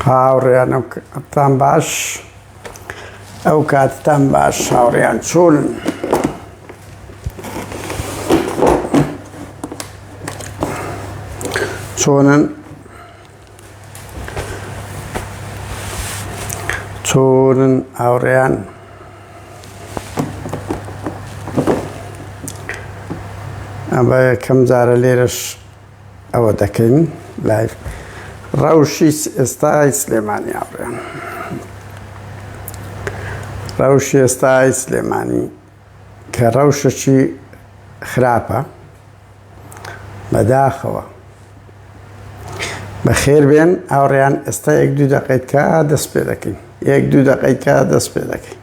هاوڕێیان ئەوتان باش ئەو کاتتان باش هاوڕێیان چۆنن چۆنن هاوڕێیان ئەمە یەکەم جارە لێرەش ئەوە دەکەین لایڤ ڕەوشی ئێستای سلێمانی هاوڕێیان ڕەوشی ئێستای سلێمانی کە ڕەوشەکی خراپە بەداخەوە بەخێر بێن هاوڕێیان ئێستا 1-2 دەقەیەکە دەست پێ دەکەین 1-2 دەقەیەکە دەست پێ دەکەین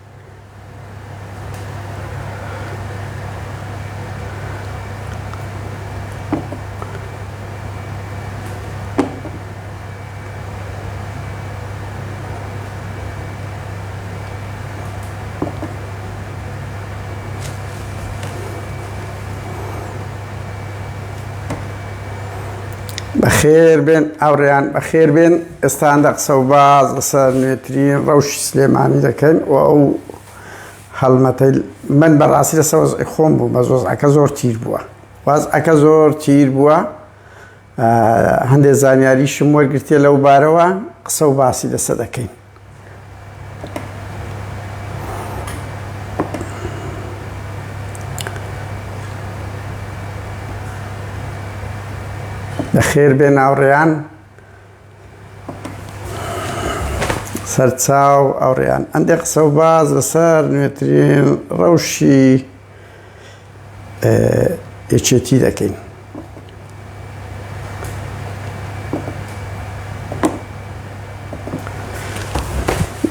بەخێر بێن ئەوڕێیان بەخێر بێن ئێستا هەندێک قسە و باز لەسەر نوێترین ڕەوشی سلێمانی دەکەین و ئەو هەڵمەتەی من بەڕاستی لەسەر وەزعی خۆم بوو وەزعەکە زۆر تیر بووە وەزعەکە زۆر تیر بووە هەندێک زانیاریشم وەرگرتێ لەو بارەوە قسە و باسی لەسەر دەکەین بەخێر بێن هاوڕێیان سەرچاو هاوڕێیان هەندێک قسە و باز لەسەر نوێترین ڕەوشی یەکێتی دەکەین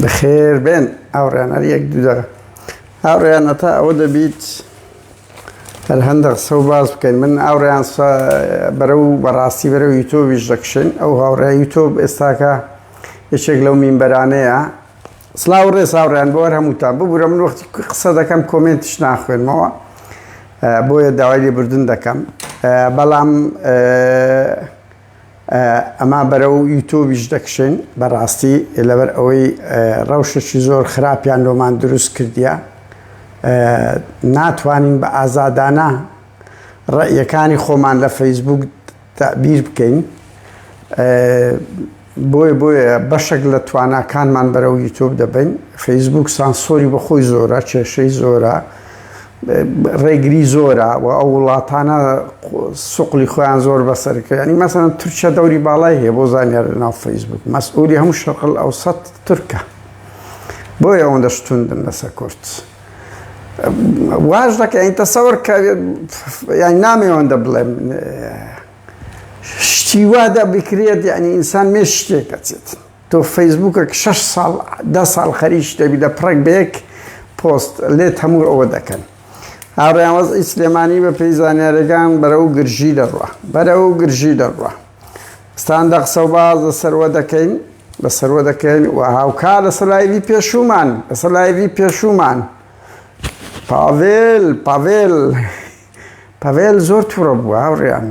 بەخێر بێن هاوڕێیان هەر 1-2 دەقە هاوڕێیان هەتا ئەوە دەبیت هەر هەندێک قسە و باز بکەین من هاوڕێیان بەڕاستی بەرەو یوتیوبیش دەکشین ئەو هاوڕێ یوتیوب ئێستاکە یەکێک لەو مینبەرانەیە سڵاو ڕێز هاوڕێیان بۆ هەر هەمووتان ببوورە من وەختی قسە دەکەم کۆمنتیش ناخوێنمەوە بۆیە داوای لێبوردن دەکەم بەڵام ئەما بەرەو یوتیوبیش دەکشین بەڕاستی لەبەر ئەوەی ڕەوشێکی زۆر خراپیان لۆمان دروست کردیە ناتوانین بە ئازادانە ڕەیەکانی خۆمان لە فەیسبوک تەعبیر بکەین بۆیە بەشێک لە تواناکانمان بەرەو یوتیوب دەبین فەیسبوک سانسۆری بە خۆی زۆرە کێشەی زۆرە ڕێگری زۆرە و ئەو وڵاتانە سوقلی خۆیان زۆر بەسەرکە ینی مەسەڵەن تورکیا دەوری باڵای هەیە بۆ زانیار لەناو فەیسبوک مەسئولی هەموو شەرقل ئەوسەط تورکە بۆیە ئەوەندە شتوندن لەسەر کورد واش دەکەین تەسەوەر کە یانی نامەوەندە بڵێم شتی وا دەبکرێت یعنی ئینسان مێ شتێکە چێت تۆ فەیسبووکە 6 ساڵ 10 ساڵ خەریش دەبی دەپڕێک بە یەک پۆست لێت هەموو ئەوە دەکەن هاوڕێیان وەزعی سلێمانی بە پێی زانیاریەکان بەرەو گرژی دەڕوە ئێستا هەندێک قسە و باز لەسەرەوە دەکەین و هاوکا لەسەر لایڤی پێشومان پاڤێل زۆر تووڕە بووە هاوڕێیان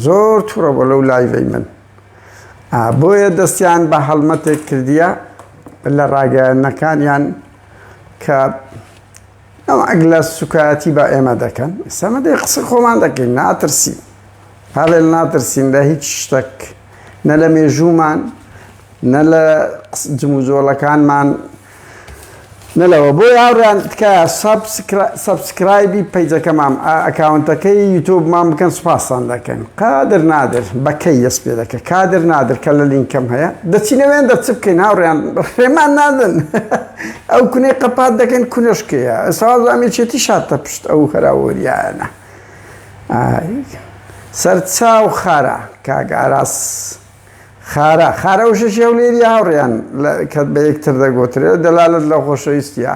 زۆر تووڕە بووە لەو لایڤەی من بۆیە دەستیان بە هەڵمەتێک کردیە لە ڕاگەیاندنەکانیان کە ئەگ لە سوکایەتی بە ئێمە دەکەن ئێستا قسە خۆمان دەکەین ناترسین پاڤێل ناترسین لە هیچ شتێک نە لە مێژوومان نە لە جموزۆڵەکانمان نەلەوە بۆ هاوڕێیان تکایە سەبسکرایبی پەیجەکەمان ئەکاونتەکەی یوتیوبمان بکەن سوپاسان دەکەن قادر نادر بەکەی دەست پێ دەکە کادر نادر کە لە لینکەم هەیە دەچینەوێن دەچ بکەین هاوڕێیان ڕێمان نادن ئەو کونەی قەپات دەکەین کونەشکەیە ئێستا زامێچێتی شاتە پشت ئەو خەراوەریانە سەرچاو خارە کاک ئاراس خارە وشەشی ئەو لێری هاوڕێیان کە بە یەکتر دەگۆترێت دەلالت لە خۆشەویستیە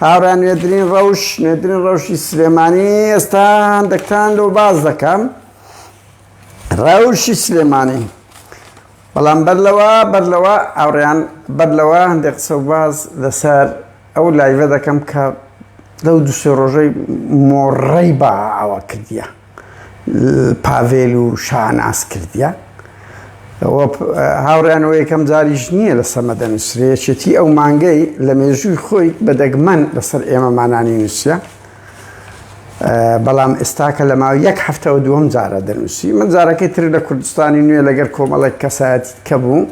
هاوڕێیان نوێترین ڕەوشی سلێمانی ئێستا هەندێکتان لەو باز دەکەم ڕەوشی سلێمانی بەڵام بەرلەوە هاوڕێیان بەرلەوە هەندێک قسە و باز لەسەر ئەو لایڤە دەکەم کە لەو 2-3 ڕۆژەی مۆڕەی بە ئەوە کردیە پاڤێل و شاناس کردیە هاوڕیانەوە یەکەم جاریش نییە لە سەمەدە نووسرێ چێتی ئەو مانگەی لە مێژووی خۆی بەدەگمەن لەسەر ئێمەمانانی نووسە بەڵام ئێستاکە لە ماوەی یەک هەفتەوە دووەم جارە دەنووسی من جارەکەی تر لە کوردستانی نوێ لەگەر کۆمەڵێک کەسایەتی کە بوو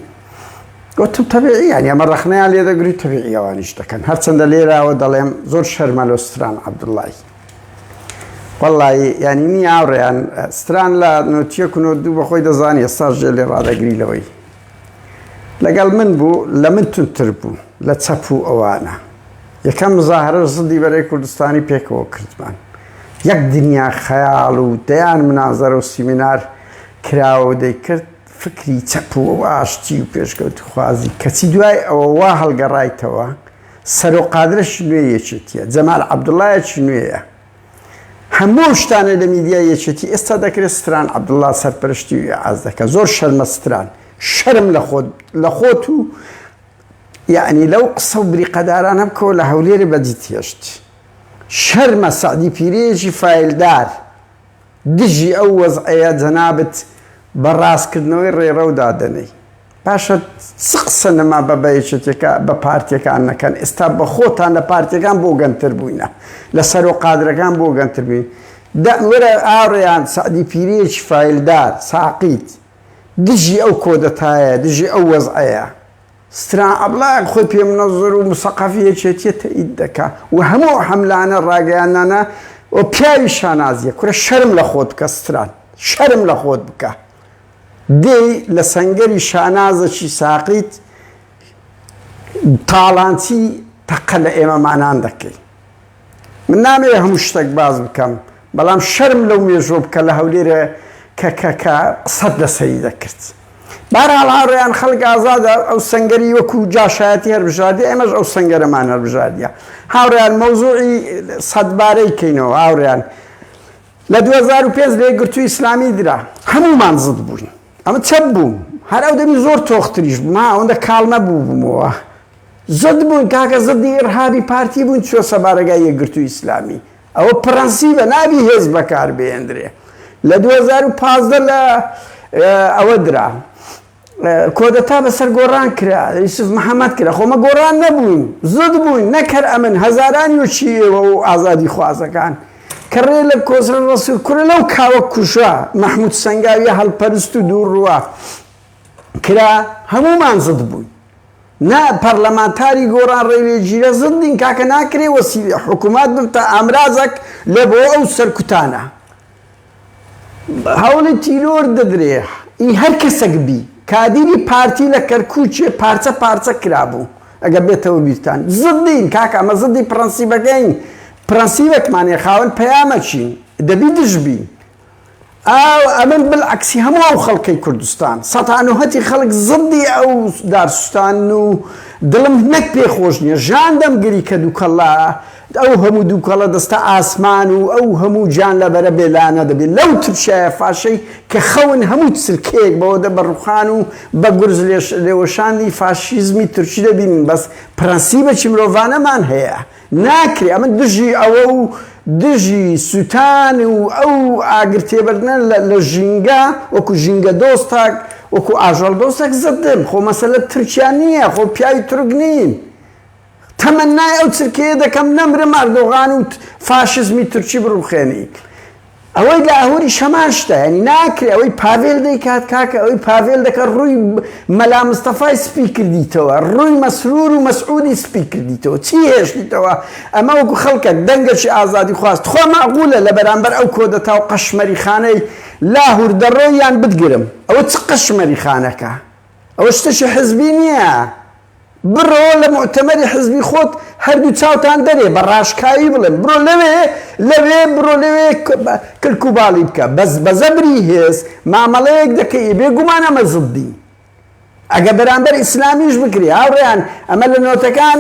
گوتم تەبیعی یانی ئەمە ڕەخنەیان لێ دەگری تەبیعی ئەوانیش دەکەن هەرچەندە لێرەوە دەڵێم زۆر شەرمە لە ستران عەبدوڵڵای وەڵڵی ینی نی ئاوڕێیان ستران لە نۆتیەک و نۆت دوو بەخۆی دەزانی ئێستاش جێ لێ ڕادەگری لەوەی لەگەڵ من بوو لە من تونتر بوو لە چەپ و ئەوانە یەکەم مزاهرە زدی بەرەی کوردستانی پێکەوە کردمان یەک دنیا خەیاڵ و دەیان منازەرە و سیمینار کراوە دەیکرد فکری چەپ و ئاشتی و پێشکەوت خوازی کەچی دوای ئەوە وا هەڵگەڕایتەوە سەرۆقادرەش نوێ یەکێتیە جەمال عەبدوڵڵایەکی نوێیە هەموو شتانە لە میدیا یەکێتی ئێستا دەکرێت ستران عەبدوڵڵا سەرپەرشتی و ئاز دەکە زۆر شەرمە ستران شەرم لە خۆت و یعنی لەو قسە و بریقەدارانە بکەوە لە هەولێرە بەجی تێشت شەرمە سەعدی پیرێژی فایلدار دژی ئەو وەزعەیە جەنابەت بە ڕاستکردنەوەی ڕێڕە و دادەنەی پاشە چ قسە نەما بە بەیەکێتێکە بە پارتیەکان نەکەن ئێستا بە خۆتان لە پارتیەکان بۆ گەنتر بووینە لە سەرۆقادرەکان بۆ گەنتر بووین وەرە ئاڕێیان سەعدی پیرێژی فایلدار ساقیت دژی ئەو کۆدەتایە دژی ئەو وەزعەیە ستران عەبدوڵڵای خۆی پێ منەزەر و مسەقەفی یەکێتیە تەئید دەکا و هەموو حەملانە ڕاگەیانانە و پیاوی شانازیە کورە شەرم لە خۆت بکە ستران شەرم لە خۆت بکە دێی لە سەنگەری شانازەکی ساقیت تاڵانچی تەقە لە ئێمەمانان دەکەی من نامەوێت هەموو شتێک باز بکەم بەڵام شەرم لەو مێژۆ بکە لە هەولێرە کە قسەت لەسەری دەکرد بەرحاڵ هاوڕێیان خەڵک ئازادە ئەو سەنگەری وەکو جاشایەتی هەڵبژاردی ئێمەش ئەو سەنگەرەمان هەڵبژاردیە هاوڕێیان مەوزوعی سەدبارەی کەینەوە هاوڕێیان لە 2005 لێ گرتووی ئیسلامی درا هەموومان زد بووین ئەمە چەپ بووم هەر ئەو دەمی زۆر تۆختریش بووم ئەوەندە کاڵمە بووبوومەوە زد بووین کاکە زدی ئیرهابی پارتی بووین چوە سەبارەگای یەکگرتووی ئیسلامی ئەوە پرەنسیبە نابی هێز بەکار بێندرێ لە 2015 لە ئەوە درا کۆدەتا بەسەر گۆڕان کرا یوسف محەممەد کرا خۆمە گۆڕان نەبووین زد بووین نەکەر ئەمن هەزارانی وچیەوە و ئازادی خوازەکان کەڕێ لە کۆسرە ڕەسوول کوورە لەو کاوە کوشە مەحموود سەنگاویە هەڵپەرست و دووڕوە کرا هەموومان زد بووین نا پەرلەمانتاری گۆڕان ڕێوێگیرە زدین کاکە ناکرێ وەسیلە حکوومەت بتە ئامرازێک لە بۆ ئەو سەرکوتانە هەوڵی تیرۆر دەدرێ ئی هەر کەسێک بی کادیری پارتی لە کەرکووچێ پارچە پارچە کرابوو ئەگە بێتەوە بیرتان زدین کاکە ئەمە زدی پرەنسیبەکەین پرەنسیبێکمانێ خاوەن پەیامەچین دەبی دژبین ئەو ئەمن بالعکسی هەموو ئەو خەڵکەی کوردستان سەتانوهەتی خەڵک زدی ئەو دارسوستان و دڵم نەک پێخۆش نییە ژان دەمگری کە دووکەڵا ئەو هەموو دووکەڵە دەستە ئاسمان و ئەو هەموو جان لەبەرە بێلانە دەبێت لەو ترشایە فاشەی کە خەون هەموو سرکەیەک بەوە دە بەڕوخان و بە گورز لێوەشاندی فاشیزمی تورکی دەبینن بەس پرەنسیبێکی مرۆڤانەمان هەیە ناکرێ ئەمە دژی ئەوە و دژی سووتان و ئەو ئاگرتێبەرنە لە ژینگە وەکو ژینگە دۆستاک وەکو ئاژەڵ دۆستێک زدم خۆ مەسەلە ترکیان نییە خۆ پیاوی تورک نین تەمەنای ئەو چرکەیە دەکەم نەمرم ئەردۆغان و فاشزمی تورکی بڕوخێنی ئەوەی لە ئاهوری شەمان شتە ینی ناکرێ ئەوەی پاڤێل دەیکات کاکە ئەوەی پاڤێل دەکە ڕووی مەلا مستەفای سپی کردیتەوە ڕووی مەسرور و مەسعودی سپی کردیتەوە چی هێشتیتەوە ئەمە وەکو خەڵکە دەنگەشی ئازادی خواست خۆ مەعقولە لە بەرامبەر ئەو کۆدەتا و قەشمەریخانەی لاهور دەڕۆیان بتگرم ئەوە چ قەشمەریخانەکە ئەوە شتێکی حزبی نییە بڕۆ لە مؤتەمەری حزبی خۆت هەردوو چاوتان دەرێ بە ڕاشکایی بڵێن بڕۆ لەوێ بڕۆ لەوێ کلکوباڵی بکە بەس بە زەبری هێز مامەڵەیەک دەکەی بێگومان ئەمە زدی ئەگە بەرامبەر ئیسلامیش بکری هاوڕێیان ئەمە لە نۆتەکان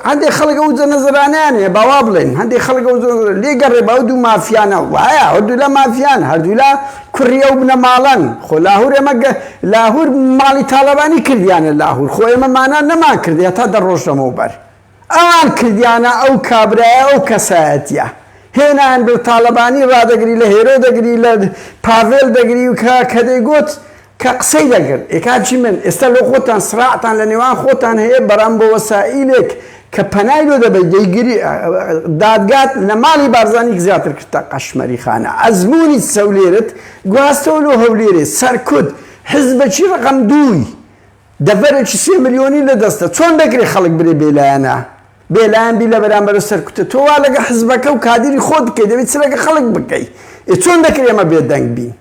هەندێک خەڵک ئەو جەنەزەرانیانێ باوا بڵێن هەندێک خەڵک لێگەڕێ بە دوو مافیانە وایە هەردوو لە مافیان هەردوو لە کوڕیە و بنەماڵەن خۆ لاهور ئێمە لاهور ماڵی تاالبانی کردیانە لاهور خۆ ئێمەمانان نەمان کردیا تا دەڕۆژەمەوە بەر ئەوان کردیانە ئەو کابرایە ئەو کەسایەتیە هێنان بە تاالبانی ڕادەگری لە هێرۆ دەگری لە پاڤێل دەگری و کە دەیگوت كقصي دقر إكاتشي من استلو خوتان صراعتان لنوان خوتان هي برامبو وسائلك كبنايلو دبي يجري دادقات لمالي بارزاني زياتر كتا قشمري خانة أزموني تسوليرت قواستولو هوليري سركود حزب شي رقم دوي دفرت 3 مليوني لدسته شون دقري خلق بري بيلانا بيلان بيلا برامبر سركود تو لقى حزبك وكاديري خود كده بتسلق خلق بكي شون دقري ما بيدنك بين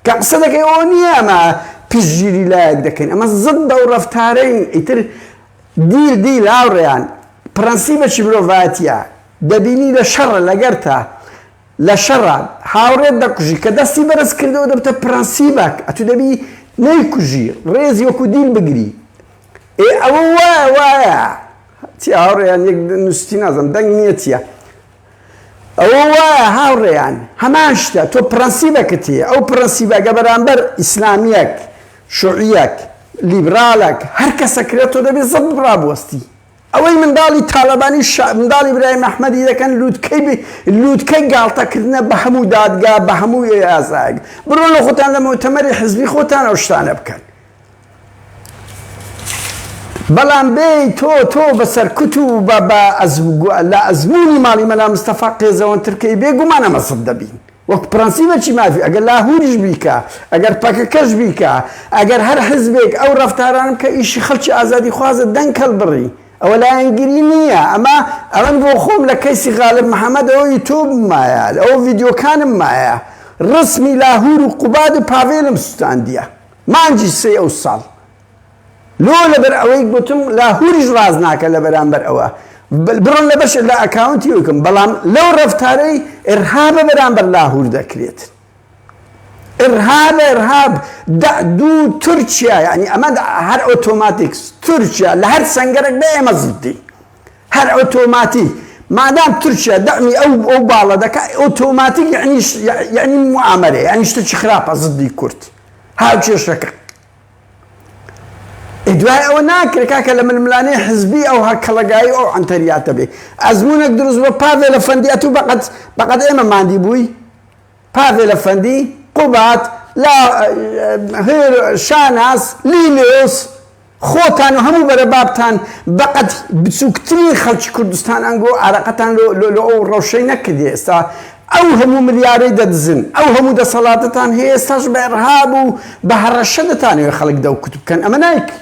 كقصدك اونيا ما بيجري لاك دكين اما الزد ورفتارين يتر ديل اوريان برانسيبا شبروفاتيا دبيني لشر لقرتا لشر حاوريت دكوجي كدستي برس كردو دبتا برانسيبك اتو دبي نيكوجي ريز يوكو ديل بقري اي اوا تي اوريان يك نستينازم دنيتيا أوه هاوريان هماشتا تو برانسيبك تي أو برانسيبك برامبر إسلاميك شيوعيك ليبرالك هركا سكرتو ده بالضبط برابوستي أول من دالي طالباني من دالي إبراهيم أحمد إذا كان لودكي قالتا كدنا بحمو دادقا بحمو يازاق برونو خوتان لمؤتمر حزبي خوتان وشتان بكن بلان بي تو بسر كتو بابا لا أزموني مالي ملا مصطفى قيزوان تركي بيقو ما أنا مصدبين وقت برانسيبا چي ما في اگر لاهوريش بيكا اگر باككش بيكا اگر هر حزبك او رفتارانم كا ايشي خلچي آزادي خوازة دنكال بري او لا انجرينية اما اوان بو خوم لكيسي غالب محمد او يوتيوب مايا او فيديو كان مايا رسمي لاهور وقباد باويلم ستانديا ما انجي سي او صال لو لبر اويك بوتم لاهوريش رازناكا لبرانبر اوه برون لبش لا اكاونتي ويكم بلام لو رفتاري ارهاب برانبر لاهور دكريت ارهاب دو تركيا يعني اما هر اوتوماتيكس تركيا لهر سنجرك ده مزدي هر اوتوماتيك ما دام تركيا دعمي او بالدك اوتوماتيك يعني معامله يعني اشتي خرافه ضدي كرت هاو شك إدواء أو ناكر كاكا لما الملاني حزبي أو هكلاقاي أو عنتريات بي أزمونك دروز بافيل أفندي أتو بقد إما ما عندي بوي بافيل أفندي قبات لا هير شاناس ليليوس خوتان وهمو بربابتان بقد بسوكتري خلش كردستان أنقو عراقتان لو روشينا كدي استا أو همو ملياري دزن أو همو دا صلاتتان هي استاش بإرهاب وبهرشدتان يخلق دو كتب كان أمنايك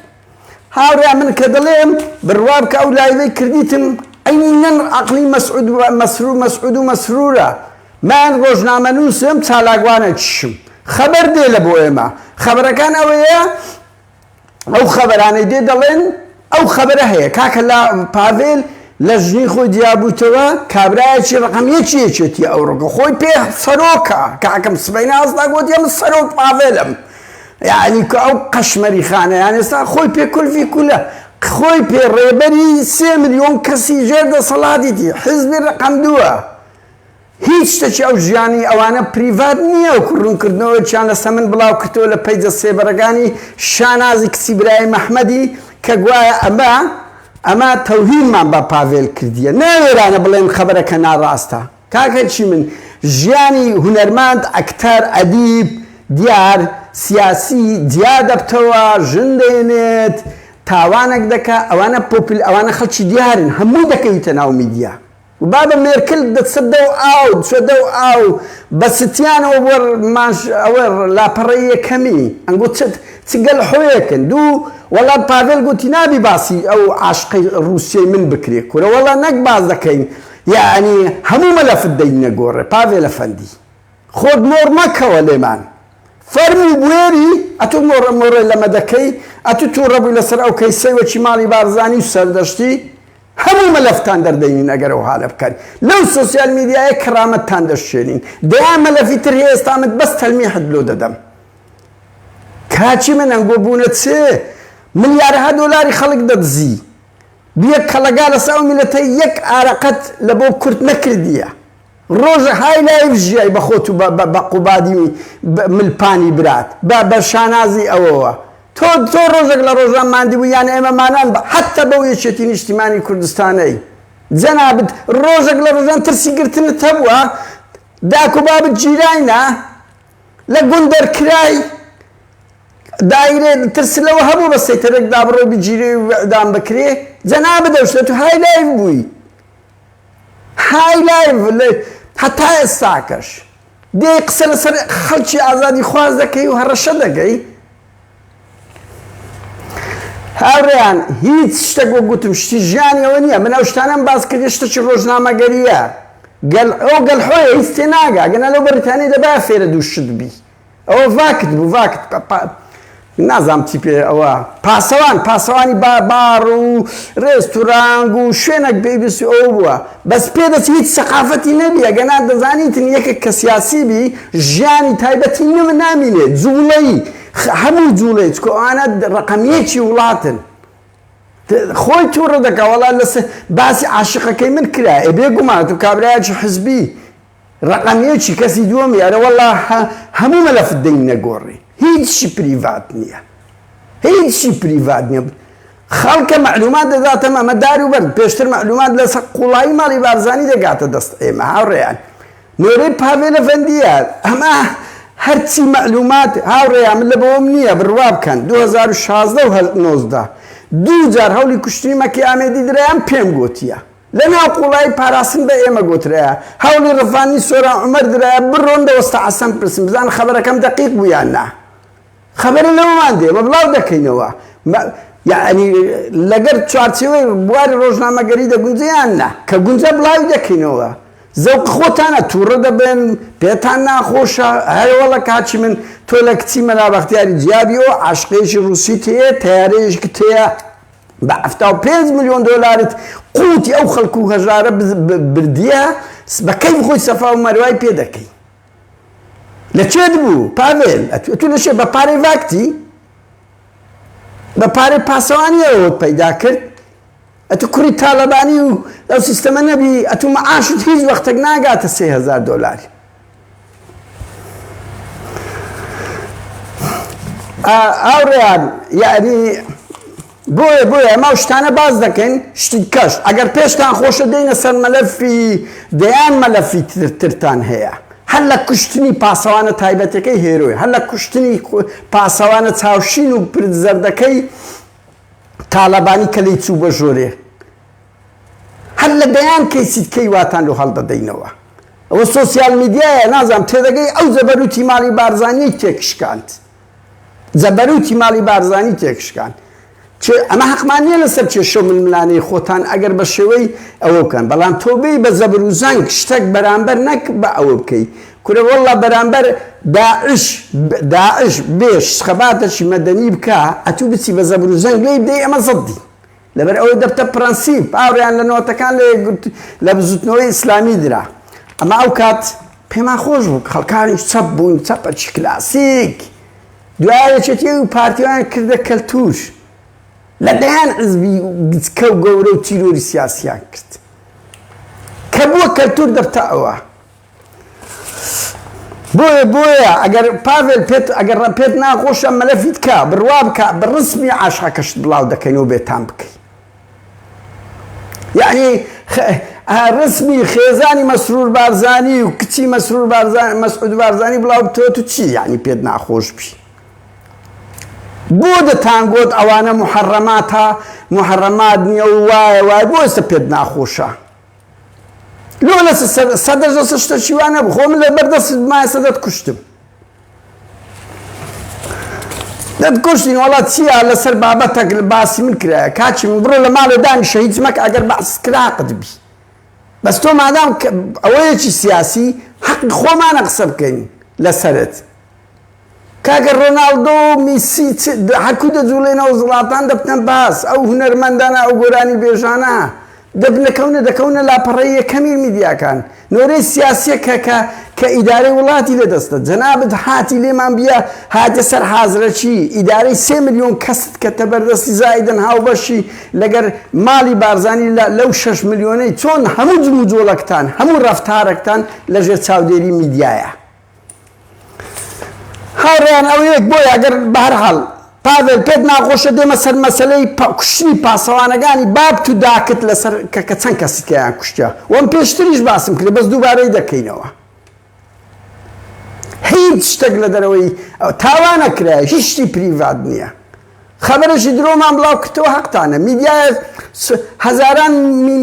هاوريا من كدليم بروابك أو لايفي كرديتم أين عقلي مسعود ومسرورة ما نروجنا منوسم تالاقوانا تشم خبر دي لبو إما خبر كان أويا أو خبراني دي دلين أو خبره هي كاكا لا بافيل لجني خو ديابو توا كابرايتي رقم يتشي تي أورق خوي بيه صاروكا كاكم سبعين أصدق وديام الصاروك بافيلم يعني كأو قشمري خانة يعني خوي بيه كل في كله خوي بيه ريبري 3 مليون كسي جرد صلاتي حزب رقم 2 هیچ تشي او جياني او انا بريفات نيا وكرون كردنو چان لسمن بلاو كتو لپيج السيبرقاني شانازي كسي برايم احمدي كقوايا اما توهين من با بافيل كردية ناويرانا بلين خبرك ناراستا كاكا چي من جياني هنرماند اكتر اديب ديار سياسي ديادة بتوا جندينت تاوانك دكا اوانا بوبل اوانا خلشي ديارن همو دكا يتناو ميديا وبابا ميركل تسدوا او بس تيانا اور لا بريه كمي انقول تقل حويكن دو والله بافيل قلت نابي باسي او عاشقي روسيا من بكري كوره والله نك باز دكين يعني همو ملف الدين نقول بافيل افندي خود مور مكه وليمان فرمي بويري اتو مور لما دكي اتو توربو لسر او كيسي وشمالي بارزاني وسردشتي همو ملفتان در دينين اگر او حالب كان لو سوشيال ميديا كرامت تان درشينين ديا ملفي ترهي استامت بس تلميح دلو ددم كاتشي من انقو بونتسي مليارها دولاري خلق ددزي بيك خلقال ساو ملتي يك عرقت لبو كرت نكردية روجة هاي لايف جاي بخوتو بقبادي ملباني برات بشانازي اوه تو روزك لروزان ماندي ويانا اما مانان حتى بوية شتين اجتماعي كردستاني جنابت روزك لروزان ترسي قرتن تبوا داكو باب الجيرانينا لقندر كراي دایرێ ترس لەوە هەبوو بە سەیتەرێکدا بڕۆ بگیرێ و ئەدام بکرێ جەنابە دەوشێت و های لایڤ بووی های لایڤ هەتا ئێستاکەش دێ قسە لەسەر خەڵکی ئازادی خواز دەکەی و هەڕەشە دەکەی هاوڕێیان هیچ شتێک وە گوتم شتی ژیانیەوە نییە من ئەو شتانەم باس کردی شتێکی ڕۆژنامەگەریە ئەو گەلحۆیە هیچ تێ ناگا گەنە لەو بەریتانی دەبا فێرە دوو شت بی ئەوە ڤاکت بوو ڤاکت نازام چی پێ ئەوە پاسەوانی بار و ڕێستورانگ و شوێنێک پێویستی ئەو بووە بەس پێدەچ هیچ سەقافەتی نەبی ئەگەنا دەزانیتن یەکێک کە سیاسی بی ژیانی تایبەتی نامینێت جوڵەی هەموو جوڵەی چکۆ ئەوانە ڕەقەمیەکی وڵاتن خۆی تووڕە دەکا وەڵا لەسەر باسی عاشقەکەی من کرا بێگومان تو کابرایەکی حزبی ڕەقەمیەکی کەسی دووەمی ئەرە وەڵا هەموو مەلەفت دەی نەگۆڕی هیچی پریڤات نییە هیچی پریڤات نییە خەڵکە معلومات دەداتەمە ئەمە دار و بەر پێشتر معلومات لەسەر قوڵایی ماڵی بارزانی دەگاتە دەست ئێمە هاوڕێیان نۆرەی پاڤێل ئەفەندیە ئەمە هەرچی معلومات هاوڕێیان من لە بەوەم نییە بڕوا بکەن 2016 و 2019 دوو جار هەوڵی کوشتنی مەکی ئامێدی درایان پێم گوتیە لەناو قوڵایی پاراستن بە ئێمە گوترایە هەوڵی ڕەفانی سۆران عومەر درایە بڕۆن دەوەستە عەسەم پرسم بزان خەبەرەکەم دەقیق بوو یان نا خەبەرە لەوەمان دێ مە بڵاو دەکەینەوە یعنی لەگەر چوارچێوەی بواری ڕۆژنامەگەری دەگونجە یان نا کە گونجە بڵاوی دەکەینەوە زەوق خۆتانە تووڕە دەبێن پێتان ناخۆشە هەیەوەڵە کاچی من تۆ لە کچی مەلا بەختیاری جیابیەوە عاشقێکی ڕووسی تەیە تەیارەیەشی تەیە بە 75 ملیۆن دۆلارت قوتی ئەو خەڵک و هەژارە بردیە بە کەیف خۆی سەفا و مەروای پێ دەکەی لەکوێت بوو پاڤێل ئەتو لەشێ بە پارەی ڤاکتی بە پارەی پاسەوانیەوەت پەیدا کرد ئەتو کوڕی تالەبانی و ئەو سیستەمە نەبی ئەتو مەعاشت هیچ وەختێک ناگاتە 3000 دۆلاری ئاوڕێیان یعنی بۆیە ئەمە شتانە باز دەکەین شتی کەش ئەگەر پێشتان خۆشە دەینە سەر مەلەفی دەیان مەلەفی ترتان هەیە هەر لە کوشتنی پاسەوانە تایبەتەکەی هێرۆی هەر لە کوشتنی پاسەوانە چاوشین و زەردەکەی تالەبانی کە لی چوو بە ژۆرێ هەر لە دەیان کەیسیتکەی واتان و هەڵدەدەینەوە ئەوە سۆسیال میدیایە نازانم تێدەگەی ئەو زەبەروتی ماڵی بارزانی تێکشکاند زەبەروتی ماڵی بارزانی تێکشکاند ئەمە حەقمان نییە لەسەر کێشە ململانەی خۆتان ئەگەر بە شێوەی ئەوە بکەن بەڵام تۆ بێی بە زەبر و زەنگ شتێک بەرامبەر نەک بە ئەوە بکەی کورە وەڵڵا بەرامبەر داعش بێش خەباتەشی مەدەنی بکە ئەتوو بچی بە زەبر و زەنگ لێی بدەی ئەمە زەدی لەبەر ئەوە دەبتە پرەنسیپ ئاوڕیان لە نەوەتەکان لە بزوتنەوەی ئیسلامی درا ئەمە ئەو کات پێمان خۆش بوو خەڵکانیش چەپ بوون چەپەکی کلاسیک دوایەچێتی و پارتیوان کردە کەلتوش لە دەیان حزبی گچکە و گەورە و تیرۆری سیاسیان کرد کە بووە کەلتور دەبتە ئەوە بۆیە ئەگەر پاڤێل ئەگەر پێت ناخۆشە مەلەفیت کە بڕوا بکە بە ڕسمی عاشقەکەشت بڵاو دەکەینەوە بێتان بکەی یعنی ڕسمی خێزانی مەسرور بارزانی و کچی مەسعود بارزانی بڵاو بتەوە تو چی یعنی پێت ناخۆش بی بۆ دەتانگۆت ئەوانە محەڕەمات نییە و وایە بۆ ئێستا پێت ناخۆشە لۆ لە سەدەژە شتەکی وانە بوو خۆم لە بەردەست مایە سەدەت کوشتم دەتکوشتین وەڵات چییە لەسەر بابەتێک باسی من کرایە کاچی من بڕۆ لە ماڵێ دانیشە هیچ مەکە ئەگەر باس کراقت بی بەس تۆ مادام ئەوەیەکی سیاسی حەق خۆمانە قسە بکەین لەسەرت کاگە ڕۆناڵدۆ و میسی هەرکوو دەجوڵێنەوە وڵاتان دەبنە باس ئەو هونەرمەندانە ئەو گۆرانی بێژانە دەکەونە لاپەڕەی یەکەمی میدیاکان نۆرەی سیاسیە کە ئیدارەی وڵاتی لەدەستە جەنابەت هاتی لێمان بیا هاتە سەر حازرەکی ئیدارەی 3 ملیۆن کەست کە تەبەردەستی زایدن هاوبەشی لەگەر ماڵی بارزانی لەو 6 ملیۆنەی چۆن هەموو جوڵەکتان هەموو ڕەفتارێکتان لەژێر چاودێری میدیایە هاوڕێیان ئەو یەک بۆیە ئەگەر بەهەرحاڵ پاڤێل پێت ناخۆشە دێمە سەر مەسەلەی کوشتنی پاسەوانەکانی باب تو داکت لەسەر کە چەند کەسی کەیان کوشتە وەم پێشتریش باسم کرد بەس دووبارەی دەکەینەوە هیچ شتێک لە دەرەوەی تاوانەکرا هیچ شتی پریڤات نییە خەبەرەشی درۆمان بڵاو کردەوە حەقتانە میدیای هەزاران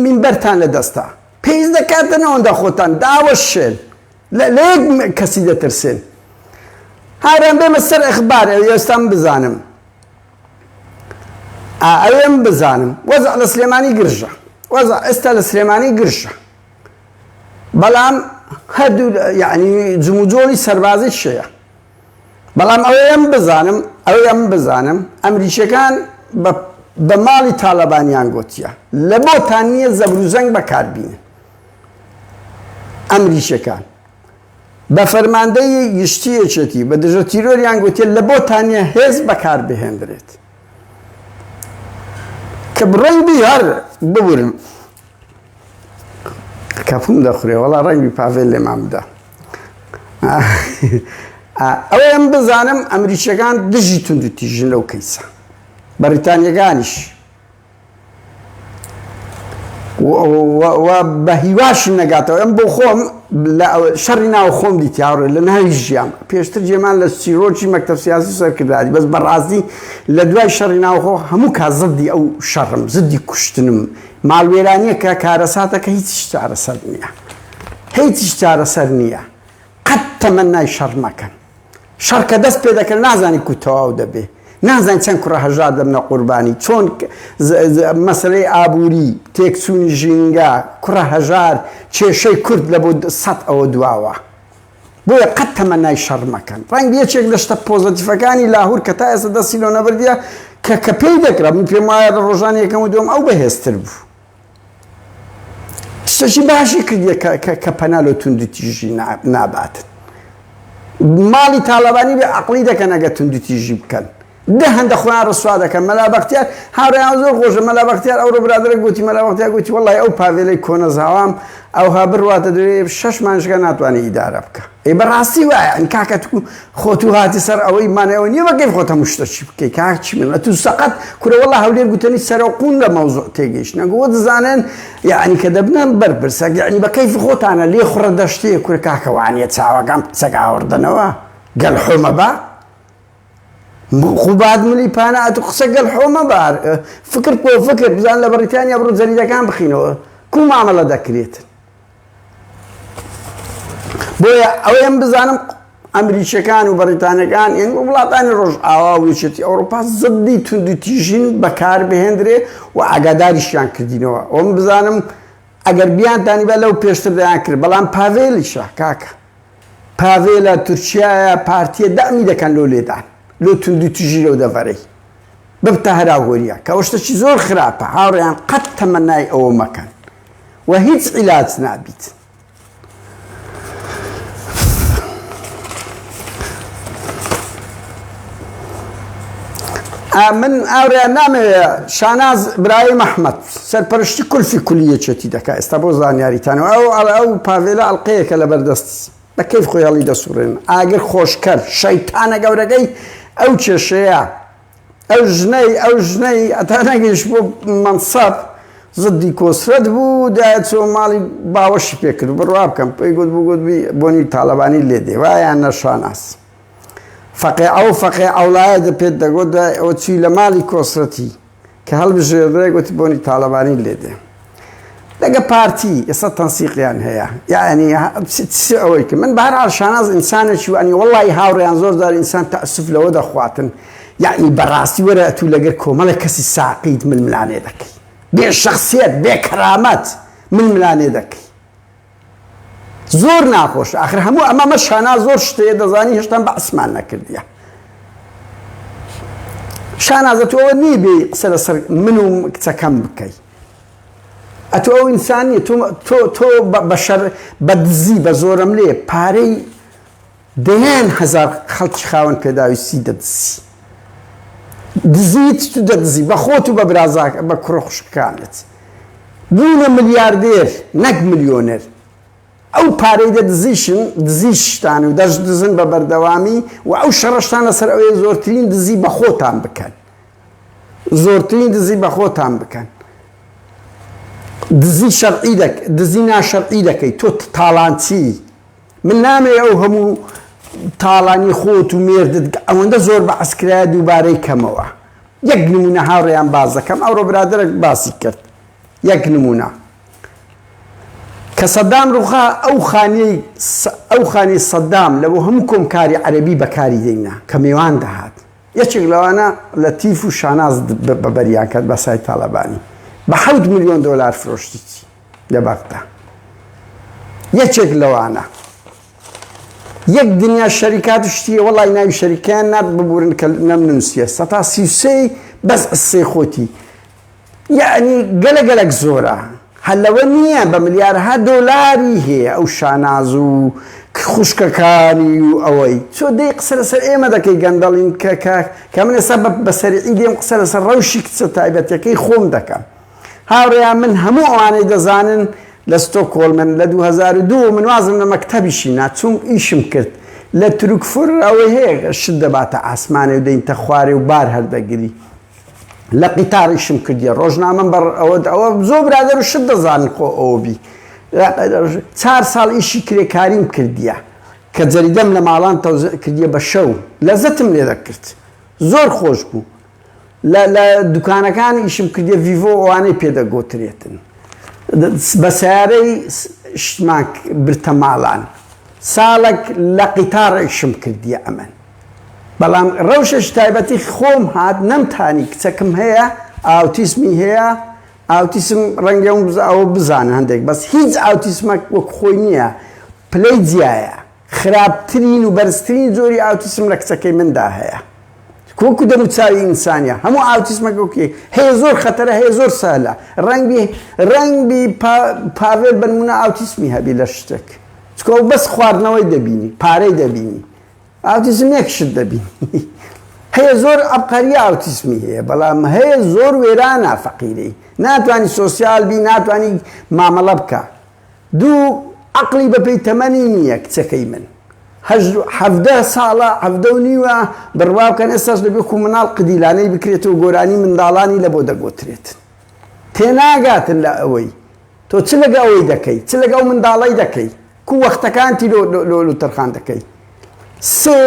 مینبەرتان لە دەستە پێویست دەکاتن ئەوەندە خۆتان داوە شێن لە یەک کەسی دەترسێن هاوڕێیان بێمە سەر ئەخبار ئێستام بزانم ئەوێم بزانم وەزع لە سلێمانی گرژە وەزع ئێستا لە سلێمانی گرژە بەڵام هەردوو یعنی جموجۆڵی سەربازی شەیە بەڵام ئەوەیەم بزانم ئەمریکیەکان بە ماڵی تاالبانیان گوتیە لە بۆتان نییە زەبروزەنگ بەکاربینن ئەمریکیەکان بە فەرماندەی گشتیەکێتی بە دژە تیرۆریان گوتێ لە بۆتان نییە هێز بەکار بهێنرێت کە ڕەنگی هەر ببورم کەپوم دەخورێ وەڵا ڕەنگی پاڤێل لێمان بدە ئەوەیەم بزانم ئەمریکیەکان دژی تونند و تیژن لەو کەیسە بەریتانیەکانیش بە هیواشم نەگاتەوە ئەم بۆ خۆم شەڕی ناوە خۆم دیتی هاوڕێ لە ناوی ژیان پێشتر جێمان لە سیرۆکی مەکتەب سیاسی سەرکرداری بەس بەڕاستی لە دوای شەڕی ناوخۆ هەموو کا زدی ئەو شەڕم زدی کوشتنم ماڵوێرانیە کە کارەساتەکە هیچ چارەسەر نییە هیچ چارەسەر نییە قەت تەمەنای شەڕ مەکەن شەڕ کە دەست پێ دەکرد نازانی کو تەواو دەبێ نازانی چەند کوڕە هەژار دەبنە قوربانی چۆن مەسەلەی ئابووری تێکچوونی ژینگە کوڕە هەژار کێشەی کورد لە بۆ 100 ئەوە دواوە بۆیە قەت تەمەنای شەڕ مەکەن ڕەنگ یەکێک لە شتە پۆزەتیفەکانی لاهور کە تا ئێستا دەستی لەو نەبردیە کە پێی دەکرا من پێم وایە لە ڕۆژانی یەکەم و دووەم ئەو بەهێزتر بوو شتێکی باشی کردیە کە پەنا لە توند و تیژی ناباتن ماڵی تاالبانی بێ عەقڵی دەکەن ئەگە توند و تیژی بکەن ده هەندە خۆیان ڕسوا دەکەن مەلا بەختیار هاوڕێیان زۆر خۆشە مەلا بەختیار ئەوڕۆ برادرە گوتی مەلا بەختیار گوتی وەڵڵی ئەو پاڤێلەی کۆنە زاوام ئەوها بڕواتە دوێ 6 مانگە ناتوانێت ئیدارە بکە ئەی بەڕاستی وایە ئەن کاکە خۆت و هاتی سەر ئەوەی مانەوە نییە بەگەی خۆتە مشتەچی بکەی کاک چی من تو سەقەت کورە وەڵڵا هەولێر گوتنی سەرۆقون لە مەوزوع تێگەیشت نەگووە دەزانن یعنی کە دەبنن بەرپرسە یعنی بە کەیفی خۆتانە لێ خوڕە دەشتەیە کورە کاکە وانیە چاوەکەم چەگاوەڕدنەوە گەلحۆمە بە خوبات ملی پانە ئەتو قسە گەلحۆمە بار فکر بۆ فکر بزان لە بەریتانیا بڕۆ جەریدەکان بخینەوە کو مامەڵە دەکرێت بۆیە ئەوەیەم بزانم ئەمریکیەکان و بەریتانیەکان یعنی وڵاتانی ڕۆژ ئاوا و یەکێتی ئەوڕۆپا زدی تونند و تیژین بەکار بهێنرێ و ئاگاداریشیان کردینەوە ئەوم بزانم ئەگەر بیانتانی بە لەو پێشتر دەیان کرد بەڵام پاڤێلیشە کاکە پاڤێلە تورکیایە پارتیە دامی دەکەن لۆ لێدان لۆ تونند و تیژی لەو دەڤەرەی ببتە هەراهۆریە کە ئەو شتێکی زۆر خراپە هاوڕێیان قەت تەمەنای ئەوە مەکەن و هیچ عیلاج نابیت من ئاوڕێیان نامەوێت شاناز برایم ئەحمەد سەرپەرشتی کولفی کولیەکێتی دەکات ئێستا بۆ زانیاریتانەوە ئەو پاڤێلە ئەڵقەیەکە لە بەردەست بە کەیف خۆی هەڵی دەسوڕێن ئاگر خۆشکەر شەیتانە گەورەگەی ئەو کێشەیە ئەو ژنەی ئەتا نەگەیشت بۆ مەنسەب زدی کۆسرەت بوو دایە چۆ ماڵی باوەشی پێکرد بڕوا بکەم پێی گوت بووگوتبی بۆنی تاالبانی لێ دێ وایان نەشاناس فەقێ ئەوڵایە دەپێت دەگوت ئەوە چی لە ماڵی کۆسرەتی کە هەڵبژێردرێ گوتی بۆنی تاالبانی لێ دێ لەگە پارتی ئێستا تەنسیقیان هەیە یعنی ئەوەی کە من بەهەرحاڵ شاناز ئینسانێکی وانی وەڵڵی هاوڕێیان زۆر جار ئینسان تەئەسف لەوە دەخواتن یعنی بەڕاستی وەرە ئەتو لەگەر کۆمەڵە کەسی ساقیت ململانێ دەکەی بێ شەخسیەت بێ کەرامەت ململانێ دەکەی زۆر ناخۆش ئاخر هەموو ئەمەمە شاناز زۆر شتەیە دەزانی هێشتا بەعسمان نەکردیە شانازە تۆ ئەوە نییە بێ قسە لەسەر من و کچەکەم بکەی ئەتۆ ئەو ئینسانی تۆ بە دزی بە زۆرم لێ پارەی دەیان هەزار خەڵکی خاوەن پێداویستی دەدزی دزیت تو دەدزی بە خۆت و بە برازاک بە کوڕە خوشکەکانت بوونە ملیاردێر نەک ملیۆنێر ئەو پارەی دەدزیشن دزیشتان و دەدزن بە بەردەوامی و ئەو شەڕەشتان لەسەر ئەوەیە زۆرترین دزی بە خۆتان بکەن زۆرترین دزی بە خۆتان بکەن دزی ناشەرعی دەکەی تۆ تاڵانچی من نامێ ئەو هەموو تاڵانی خۆت و مێردت ئەوەندە زۆر بە عسکرایە دووبارەی کەمەوە. یەک نمونە هاوڕێیان باز دەکەم، ئەوڕۆ برادرێک باسی کرد. یەک نمونە کە سەدام ڕووخا ئەو خانەی سەدام لەبۆ هەموو کۆمکاری عەرەبی بەکاری دێنا کە میوان دەهات. یەکێک لەوانە لەتیف و شاناز بەبەریان کرد بە سای تاڵەبانی بە 7 ملیۆن دۆلار فرۆشتی لە بەغدا. یەکێک لەوانە یەک دنیا شەریکات شتیە وەڵای ناوی شەریکیان نات ببورن کە نەمنووسیە 133 بەس ئەسێ خۆتی، یعنی گەلە زۆرە. هەلەوە نییە بە ملیارها دۆلاری هەیە ئەو شاناز و خوشکەکانی و ئەوەی چۆ دەی قسە لەسەر ئێمە دەکەی گەندەڵین کە من ئێستا بەسەرعی دێم قسە لەسەر ڕەوشی کچە تایبەتەکەی خۆم دەکەم. هاوڕێیان من هەموو ئەوانەی دەزانن لە ستۆکۆڵمن لە 2002 من وازم لە مەکتەبیشی ناچووم ئیشم کرد لە تروکفور ئەوەی هەیە شت دەباتە ئاسمانێ و دەینتە خوارێ و بار هەردەگری لە قیتاڕیشم کردیە ڕۆژنامەم ئەوە زۆر برادەر و شت دەزانن خۆ ئەوبی 4 ساڵ ئیشی کرێکاریم کردیە کە جەریدەم لە ماڵان کردیە بە شەو لەزەتم لێ دەکرد زۆر خۆش بوو. لە دوکانەکان ئیشم کردیە ڤیڤۆ ئەوانەی پێدەگۆترێتن بە سیارەی شتمان برتە ماڵان ساڵێک لە قیتاڕێکشم کردیە ئەمن. بەڵام ڕەوشەش تایبەتی خۆم هات نەمتانی کچەکەم هەیە ئاوتیسمی هەیە ئاوتیسم ڕەنگە ئەوە بزانە هەندێک بەس هیچ ئاوتیسمەک وەک خۆی نییە پلەی جیایە خراپترین و بەرزترین زۆری ئاوتیسم لە کچەکەی مندا هەیە کۆکو دەموچاوی ئینسانیە هەموو ئاوتیسمەکەوکی هەیە زۆر خەتەرە هەیە زۆر سالە ڕەنگبی پاڤێر بنمونە ئاوتیسمی هەبی لە شتێک چکۆ بەس خواردنەوەی دەبینی پارەی دەبینی ئاوتیسم یەکشت دەبینی هەیە زۆر ئەبقەری ئاوتیسمی هەیە بەڵام هەیە زۆر وێرانە فەقیرەی ناتوانانی سۆسیال بی ناتوانانی مامەڵە بکە دوو عەقڵی بەپێی تەمەنی نییە کچەکەی من 17 ساڵە 17 بڕوا بکەن ئێستاش لەبێ کومناڵ قدیلانەی بکرێتەوە گۆرانی منداڵانی لە بۆ دەگۆترێت تێناگاتن لە ئەوەی تۆ چ لەگە ئەوەی دەکەی چ لەگە ئەو منداڵەی دەکەی کو وەختەکانتی لۆ تەرخان دەکەی. سێ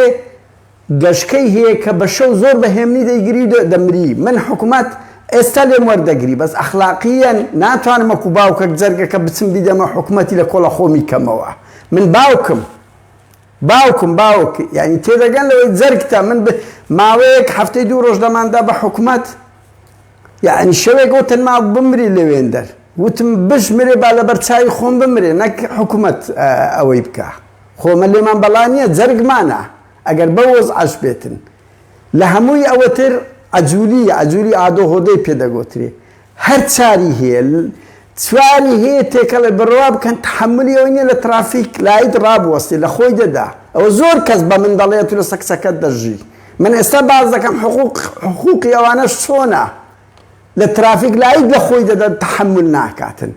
گەشکەی هەیە کە بە شەو زۆر بەهێمنی دەیگری و دەمری من حکوومەت ئێستا لێم وەردەگری بەس ئەخلاقیەن ناتوانم وەکو باوکە جەرگەکە بچم بیدەمە حکوومەتی لە کۆڵە خۆمی کەمەوە من باوک یعنی تێدەگەن لەوەی جەرگتە من ماوەیەک هەفتەی 2 ڕۆژ دەماندا بە حکوومەت یعنی شەوێک وتن ما بمری لەوێندەر وتم بژمرێ با لە بەرچاوی خۆم بمرێ نەک حکوومەت ئەوەی بکە خۆمە لێمان بەڵا نییە جەرگمانە ئەگەر بە وەزعەش بێتن لە هەمووی ئەوەتر ئەجوولی ئادۆ هۆدەی پێدەگۆترێ هەر چاری هەیە چواری هەیە تێکەڵێ بڕوا بکەن تحملی ئەوەی نییە لە ترافیک لایت ڕابوەستی لە خۆی دەدا ئەوە زۆر کەس بە من دەڵێت و لە سەکسەکەت دەژی من ئێستا باز دەکەم حقوقی ئەوانەش چۆنە لە ترافیک لایت لە خۆی دەدا تحمل ناکاتن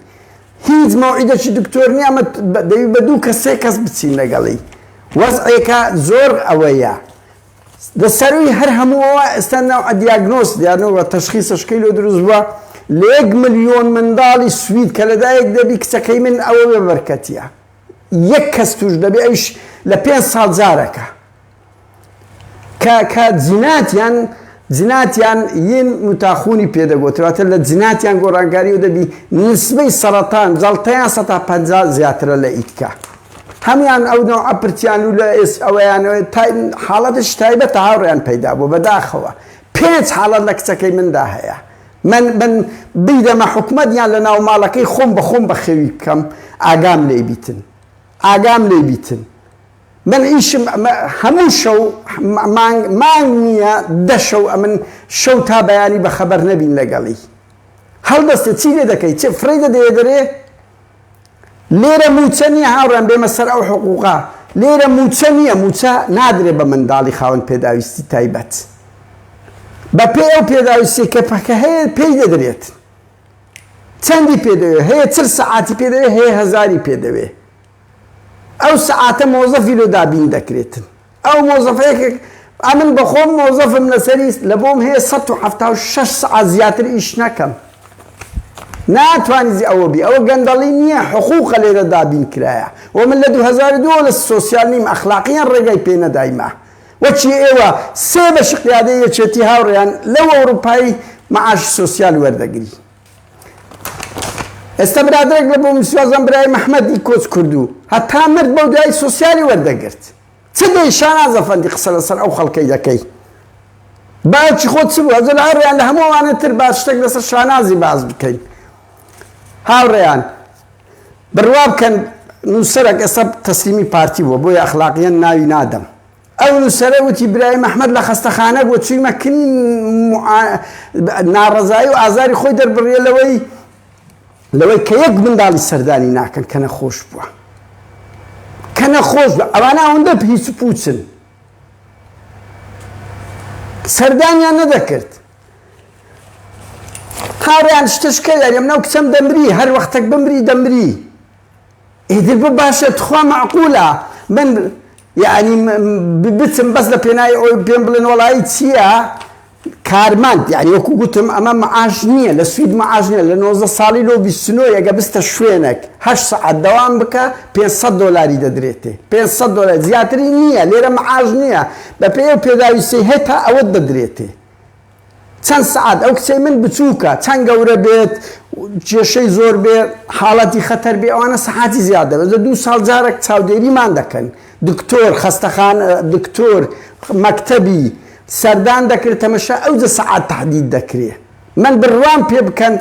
هیچ مەوعیدەکی دکتۆر نییە ئەمە دەوی بە 2 کەس 3 کەس بچین لەگەڵی وەزعێکە زۆر ئەوەیە دەسەروی هەر هەمووەوە ئێستا ناو دیاگنۆس دیانەوە تەشخیصەشکەی لۆ دروست بووە لە 1 ملیۆن منداڵی سوید کە لەدایک دەبی کچەکەی من ئەوە بەبەرکەتیە یەک کەس توش دەبێ ئەوش لە 5 ساڵ جارەکە کە جیناتیان یەن متاخونی پێدەگۆتراتە لە جیناتیان گۆڕانکاری و دەبی نسبەی سەرەتان جەڵتەیان 150 زیاترە لە ئیتکە هەمیان ئەو نەوع ئەپرتیان و لە ئەوەیانەوە حاڵەتش تایبەتە هاوڕێیان پەیدا بوو بەداخەوە 5 حاڵەت لە کچەکەی مندا هەیە من بیدەمە حکوومەتیان لە ناو ماڵەکەی خۆم بە خێوی بکەم ئاگام لێ بیتن من ئیشم هەموو شەو مانگ نییە 10 شەو ئەمن شەو تا بەیانی بە خەبەر نەبین لەگەڵی هەڵدەستێت چی لێ دەکەیت چ فڕی دەدەرێ لێرە موچە نییە هاوڕێن بێمە سەر ئەو حقوقا لێرە موچە نییە موچە نادرێ بە منداڵی خاوەن پێداویستی تایبەت بە پێ ئەو پێداویستی کە هەیە پێی دەدرێت چەندی پێدەوێت هەیە 40 سەعاتی پێدەوێت هەیە 1000 پێدەوێت ئەو سەعاتە مۆزەفی لۆ دابین دەکرێتن ئەو مۆزەفەیەکە ئەمن بەخۆم مۆزەفم لەسەری لە بۆم هەیە 176 سەعات زیاتر ئیش نەکەم ناتوانیزی ئەوە بی ئەوە گەندەڵی نییە حقوقە لێرە دابین کرایە و من لە 2002 لە سۆسیال نیم ئەخلاقیان ڕێگای پێ نەدایمە وەچی ئێوە سێ بەشی قیادەی یەکێتی هاوڕێیان لەو ئەوروپایی مەعاشی سۆسیال وەردەگری ئێستا برادرێک لە بۆ میسوازم برای محەممەدی کۆچ کردو هەتا مرد بەو دوای سۆسیالی وەردەگرت چ دەی شاناز ئەفەندی قسە لەسەر ئەو خەڵکەی دەکەی باوکی خۆت چ بوو ئەجل هاوڕێیان لە هەمووانتر باش شتێک لەسەر شانازی باز بکەین هاوڕێیان بڕوا بکەن نووسەرێک ئێستا تەسلیمی پارتی بووە بۆیە ئەخلاقیان ناوی نادەم ئەو نووسەرە وتی برای محەممەد لە خەستەخانە بۆ چوویمە کنی ناڕەزایی و ئازاری خۆی دەربڕێ لەوەی کە یەک منداڵی سەردانی ناکەن کە نەخۆش بووە کە نەخۆش بووە ئەوانە ئەوەندە هیچ پوچن سەردانیان نەدەکرد هاوڕێیان شتشکە یاریم ناو کچەم دەمری هەر وەختێک بمری دەمری ئیدر بە باشە تخوا معقولە من یعنی بچم بەس لە پێناوی ئەوی پێم بڵێن وەڵایی چییە کارمەند یعنی وەکو گوتم ئەمە مەعاش نییە لە سوید مەعاش نییە لە 19 ساڵی لۆ 29 ئەگە بستە شوێنێک 8 سەعات دەوام بکە 500 دۆلاری دەدرێتێ 500 دۆلار زیاتری نییە لێرە مەعاش نییە بە پێ و پێداویستی هێتا ئەوەت دەدرێتێ چەند سەعات ئەو کچەی من بچووکە چەند گەورە بێت کێشەی زۆر بێت حاڵەتی خەتەر بێ ئەوانە سەعاتی زیاد دەبێت لە 2 ساڵ جارێک چاودێریمان دەکەن دکتۆر خەستەخانە دکتۆر مەکتەبی سەردان دەکرێت تەمەشا ئەوجە سەعات تەحدید دەکرێت من بڕوام پێ بکەن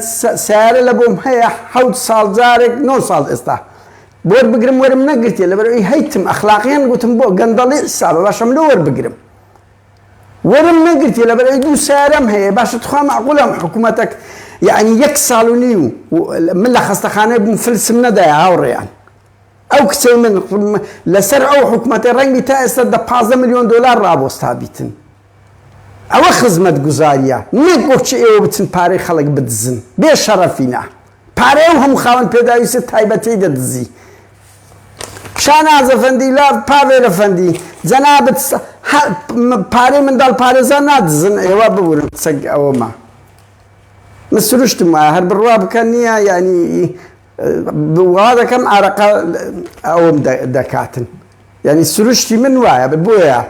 سیارە لە بۆم هەیە 7 ساڵ جارێک 9 ساڵ ئێستا بۆر بگرم وەرم نەگرتێ لەبەرەوەی هەیتم ئەخلاقیان گوتم بۆ گەندەڵی حسابە باشەم لە وەربگرم وەرم نەگرتێ لەبەرەوەی 2 سیارەم هەیە باشە تخوا معقولە حکوومەتێک یعنی 1 ساڵ و نیو من لە خەستەخانەی بووم فلسم نەدایە هاوڕێیان ئەو کچەی من لەسەر ئەو حکوومەتی ڕەنگی تا ئێستا 15 ملیۆن دۆلار ڕابۆستا بیتن ئەوە خزمەت گوزاریە نەک وەکچی ئێوە بچن پارەی خەڵک بدزن بێ شەرەفینە پارەی ئەو هەموو خاوەن پێداویستە تایبەتەی دەدزی شاناز ئەفەندی لا پاوێر ئەفەندی جەنابەت پارەی منداڵ پارێزان نادزن ئێوە ببورن چەک ئەوەمە من سروشتم وایە هەر بڕوا بکەن نییە یعنی وا دەکەم ئارەقە ئەوم دەکاتن یعنی سروشتی من وایە بۆیە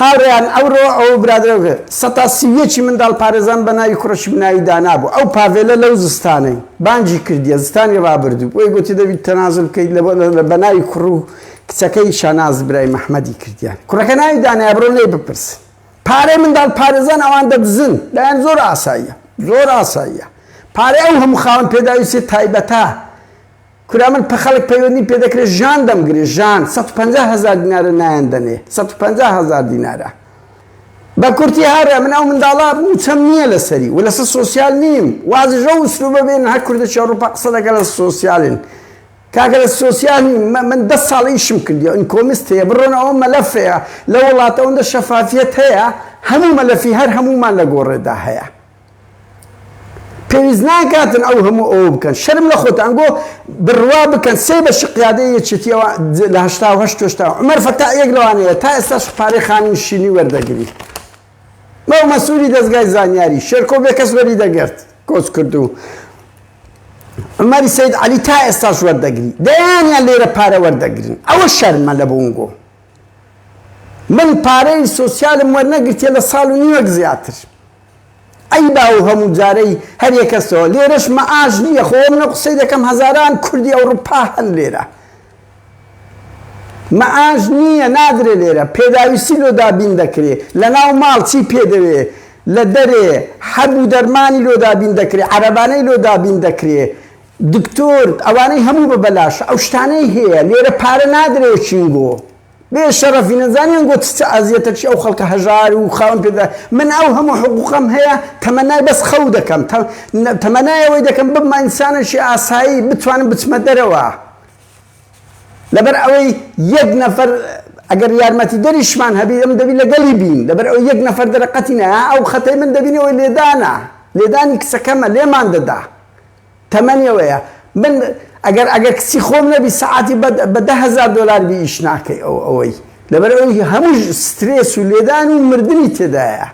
هاوڕێیان ئەوڕۆ ئەو برادرەوە 130 منداڵ پارێزان بە ناوی کوڕەشی بناوی دانابوو ئەو پاڤێلە لەو زستانەی بانجی کردیە زستانی ڕابردوو بۆی گوتی دەبیت تەنازل بکەیت بە ناوی کوڕ و کچەکەی شاناز برای محەممەدی کردیان کوڕەکە ناوی دانایە بڕۆ لێ بپرسن پارەی منداڵ پارێزان ئەوان دەدزن لایەن زۆر ئاساییە زۆر ئاساییە پارەی ئەو هەموو خاوەن پێداویستی تایبەتە کورا من خەڵک پەیوەندی پێ دەکرێت ژان دەمگرێت ژان 150,000 دینارە نایەندەنێ 150,000 دینارە بە کورتی هەرە من ئەو منداڵا موچەم نییە لەسەری و لەسەر سۆسیال نیم وازژە و سلوبە بێن هەر کوردەی ئەوروپا قسە دەکە لە سۆسیالن کاکە لە سۆسیال نیم من 10 ساڵ ئیشم کردی ئینکۆمیست هەیە بڕۆن ئەوە مەلەفەیە لە وڵاتە ئەوەندە شەفافیەت هەیە هەموو مەلەفی هەر هەموومان لە گۆڕێدا هەیە پێویست ناکاتن ئەو هەموو ئەوە بکەن شەرم لە خۆتان گۆ بڕوا بکەن سێ بەشی قیادەی یەکێتیەوە لە 1970 عومەر فەتاح یەک لەوانەیە تا ئێستاش پارەی خانوشینی وەردەگری مەو مەسئولی دەستگای زانیاری شێرکۆ بێ کەس وەری دەگرت کۆچ کردو عومەری سەید عەلی تا ئێستاش وەردەگری دەیانیان لێرە پارە وەردەگرن ئەوە شەرمە لە بۆنگۆ من پارەی سۆسیالم وەرنەگرتێ لە ساڵ و نیوەک زیاتر ئەی باو هەموو جارەی هەر یەکەسەوە لێرەش مەعاش نییە خۆ منە قسەی دەکەم هەزاران کوردی ئەوروپا هەن لێرە مەعاش نییە نادرێ لێرە پێداویستی لۆ دابین دەکرێ لە ناو ماڵ چی پێدەوێ لە دەرێ هەبوو دەرمانی لۆ دابین دەکرێ عەرەبانەی لۆ دابین دەکرێ دکتۆر ئەوانەی هەموو بە بەلاشە ئەو شتانەی هەیە لێرە پارە نادرێ چینگۆ بێ شەرەفی نەزانیان گوت چ ئازیەتە چی ئەو خەڵکە هەژار و خاوەن پێدا من ئەو هەموو حقوقم هەیە تەمەنای بەس خەو دەکەم تەمەنای ئەوەی دەکەم ببمە ئینسانێکی ئاسایی بتوانم بچمە دەرەوە لەبەر ئەوەی یەک نەفەر ئەگەر یارمەتی دەریشمان هەبی ئەم دەبی لەگەڵی بین لەبەر ئەو یەک نەفەر دەرەقەتی نایە ئەو خەتەی من دەبینەوەی لێدانە لێدانی کچەکەمە لێمان دەدا تەمەنیەوەیە من ئەگەر کچی خۆم نەبی سەعاتی بە 10,000 دۆلار بی ئیش ناکەی ئەوەی لەبەر ئەوەی هەموو سترێس و لێدان و مردنی تێدایە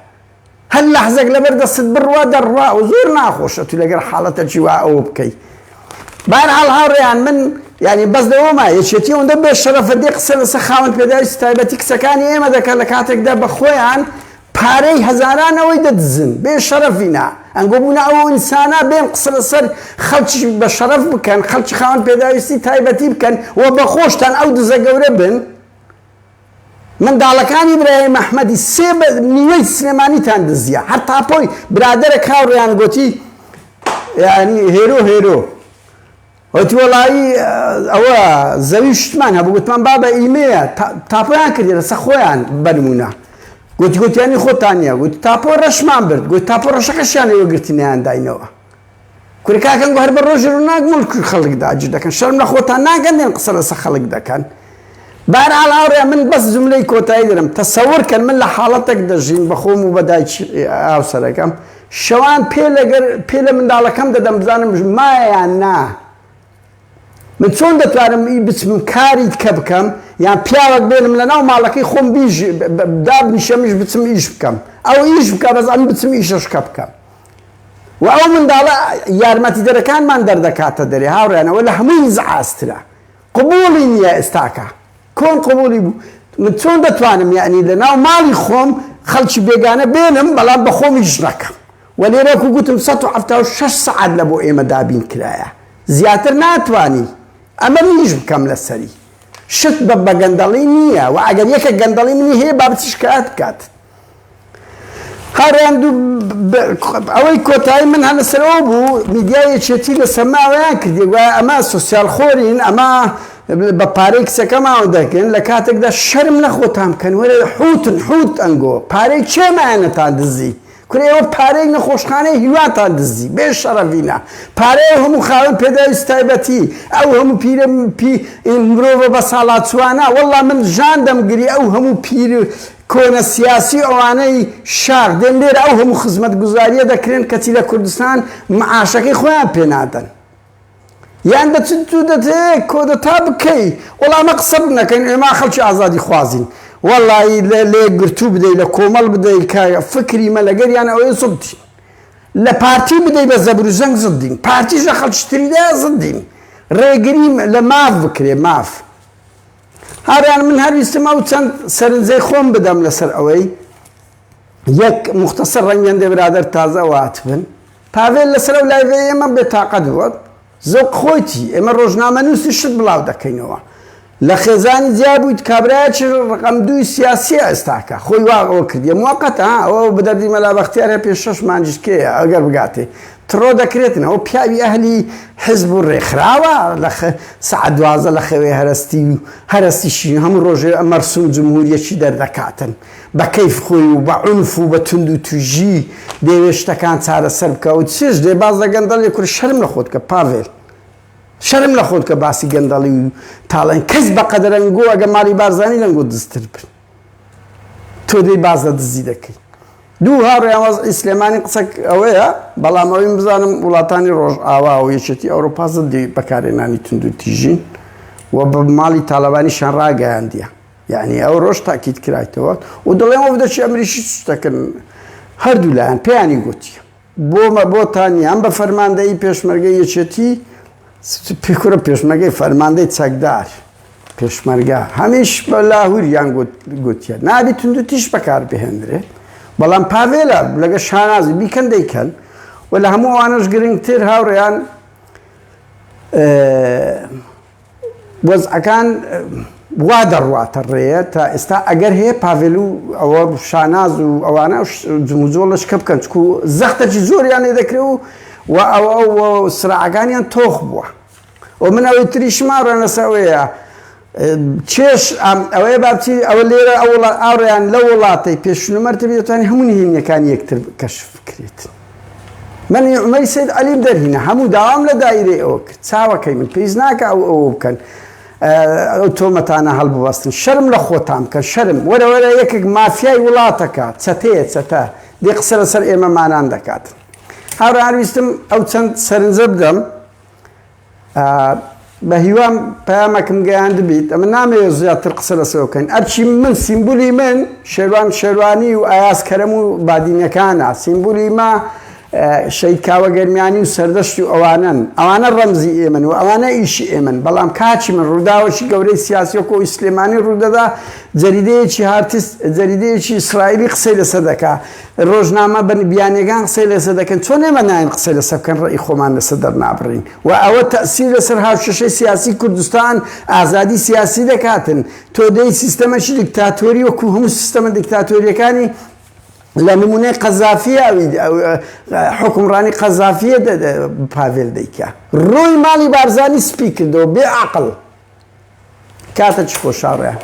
هل لحظك لبردست بروا دروا وزور ناخوش تلاقي حالة جوا أو بكي بار على هاريان من يعني بس دوما يشتي وندب الشرف ديق سخاون بداية ستايبتك سكاني إيه ماذا كان لكاتك ده بخويان باري هزاران ويدد زن بشرفنا أنقبنا أو إنسانا بين قصر السر خلش بشرف بكن خلش خاون بداية ستايبتي بكن وبخوشتان أو دزقورة بن من دالكان إبراهيم أحمد السيب نيوي سليماني تاندزيا حتى أبوي برادرك هاوريان قوتي يعني هيرو وقت والله أو زويش من هبو قلت من بابا إيميا تابوان كده سخوان برمونا قلت يعني خو تانية قلت تابو رشمان برد قلت تابو رشكشاني وقرتني عن داينوا كل كان قهر بالرجل وناق ملك خلق دا جدا كان شرم لخوتان ناقن ينقصر خلق دا كان بار على أوريا من بس جملة كوتاي درم تصور كان من لحالتك دجين بخوم وبدايش أوصل كم شوان بيلا من دالكم دم زانم ما يعني من شون دتوارم بسم كاري كبكم يعني بيارك بينهم لنا ومالكي خوم بيج داب نشمش بسم إيش بكم أو إيش بكم بس أنا بسم إيش كبكم وأو من دالا يارمتي دركان ما ندر دكاتة دري هاوري أنا ولا هميز عاستلا قبولي يا استاكا كون قبولي من شون دتوارم يعني لنا ومالي خوم خلش بيجانا بينهم بلا بخوم يجرك ولي راكو قلت مسطو عفتاو 6 ساعات لبو إيما دابين كلايا زياتر ناتواني أما نيجي بكامل السري شت بابا قندلي نية وعقل يك قندلي مني هي بابتش كات هاري عنده أول كوتاي من هالسروبو ميديا شتي لسماع وياكدي وأما سوسيال خورين أما بباريك سكما ودكن لكاتك ده شرم لخوتهم كان ولا حوت أنجو باريك شيء ما أنا تعدزي كل يوم باريك نخوشخانة هوا تعدزي بشرفينا باريك هم خالن بدأ استيبتي أو هم بي مروه بصالات سوانا والله من جاندم قري أو هم بير كون سياسي أواني شاق دندير أو هم خدمة جزارية ذكرين كتير كردستان معاشك خوان بينادن يعني ده تنتو ده كودا تابكي والله ما قصبنا كان ما خلش أزادي خوازين والله لا قرتو بدي لكومل بدي كا فكري ما لقر يعني أو صدين لا بارتي بدي بزبرزنج صدين بارتي جا خلش تريده صدين رجريم لما فكري ماف هذا يعني من هذا استماع وتن سرن زي خوم بدم لسر أوي يك مختصر رنجان ده برادر تازة واتبن بافيل لسر ولا يبي ما بتعقد وقت زوق خويتي اما روزنامه نووس شت بلاو دکینەوە لە خێزانی زیاد بوویت کابرایەکی ڕقم 2 سیاسی ئێستاکە خۆی واغەوە کردیە موقەتە ئەوە بدەردی مەلا بەختیارە پێش 6 مانجشکەیە ئەگەر بگاتێ تڕۆ دەکرێتن ئەو پیاوی ئەهلی حزب و ڕێکخراوە لە سەعات 12 لە خەوێ هەرەستیشی هەموو ڕۆژێ مەرسوم جمهوریەکی دەردەکاتن بە کەیف خۆی و بە عنف و بە تند و توژی دەیەوێت شتەکان چارەسەر بکە و چێش دێ باز لە گەندەڵی کوڕ شەرم لە خۆت کە پاڤێل شەرم لە خۆت کە باسی گەندەڵی و تاڵێن کەس بەقەدر ئەنگۆ ئەگە ماڵی بارزانی لەنگۆ دزتر بن تۆ دەی باز لە دزی دەکەی دوو هاوڕێیان وەزعی سلێمانی قسەک ئەوەیە بەڵام ئەوەی بزانم وڵاتانی ڕۆژئاوا و یەکێتی ئەوڕۆپا زەدی بەکارهێنانی تند و تیژین و بە ماڵی تاڵەبانیشان ڕاگەیاندیە یعنی ئەو ڕۆژ تاکید کرایتەوە و دەڵێن ئەو دەچی ئەمریشی شتەکەن هەردوو لایەن پێیانی گوتیە بۆتانی ئەم بە فەرماندەی پێشمەرگەی یەکێتی پێکوورە پێشمەرگەی فەرماندەی چەکدار پێشمەرگە هەمیش بە لاهوریان گوتیە نابی تند و تیژ بەکار بهێنرێت بەڵام پاڤێلە لەگە شانازی بیکەن دەیکەن و لە هەموو ئەوانەش گرنگتر هاوڕێیان وەزعەکان وا دەڕواتە ڕێیە تا ئێستا ئەگەر هەیە پاڤێل و ئەوە شاناز و ئەوانە جموزۆڵە شکە بکەن چکو زەختەکی زۆریان لێ دەکرێت و ئەو سراعەکانیان تۆخ بووە و من ئەوەی تریشمان ڕێنەسەوەیە چێش ئەوەیە بابچی ئەوە لێرە ئاڕێیان لە وڵاتی پێشنومەرتە بێتوانانی هەموو نهێنیەکانی یەکتر کەشف بکرێت من عومەری سید عەلیم دەرهینە هەموو داوام لە دایرەی ئەوە کرد چاوەکەی من پێویست ناکە ئەوە بکەن ئەو تۆمەتانە هەڵبوەستن شەرم لە خۆتان بکەن شەرم وەرە یەکێک مافیای وڵاتەکە چەتە دێ قسە لەسەر ئێمەمانان دەکاتن هاوڕێیان ویستم ئەو چەند سەرنجە بدەم بە هیوام پەیامەکەم گەیاند بیت ئەمە نامەوێت زیاتر قسە لەسەوە بکەین ئەرچی من سیمبولی من شێروانی و ئایاسکەرەم و بادینەکانە سیمبولی ما شەید کاوە گەرمیانی و سەردەشتی و ئەوانە ڕەمزی ئێمن و ئەوانە ئیشی ئێمن بەڵام کاچی من ڕووداوەشی گەورەی سیاسیۆکە و ئیسلێمانی ڕوودەدا جەریدەیەکی هارتیست جەریدەیەکی ئیسرائیلی قسەی لەسەر دەکا ڕۆژنامە بەنبیانیەکان قسەی لەسەر دەکەن چۆن ئێمە ناین قسەی لەسەر بکەن ڕێی خۆمان لەسەر دەرنابڕین و ئەوە تەئسیر لەسەر هاوشەشەی سیاسی کوردستان ئازادی سیاسی دەکاتن تۆ دەی سیستەمەشی دیکتاتۆری وەکو هەموو سیستەمە دیکتاتۆریەکانی لە نمونەی قەزافیە حکومڕانی قەزافیە پاڤێل دەیکا ڕووی ماڵی بارزانی سپی کردەوە بێ عەقڵ کاتە چ خۆشاڕەیە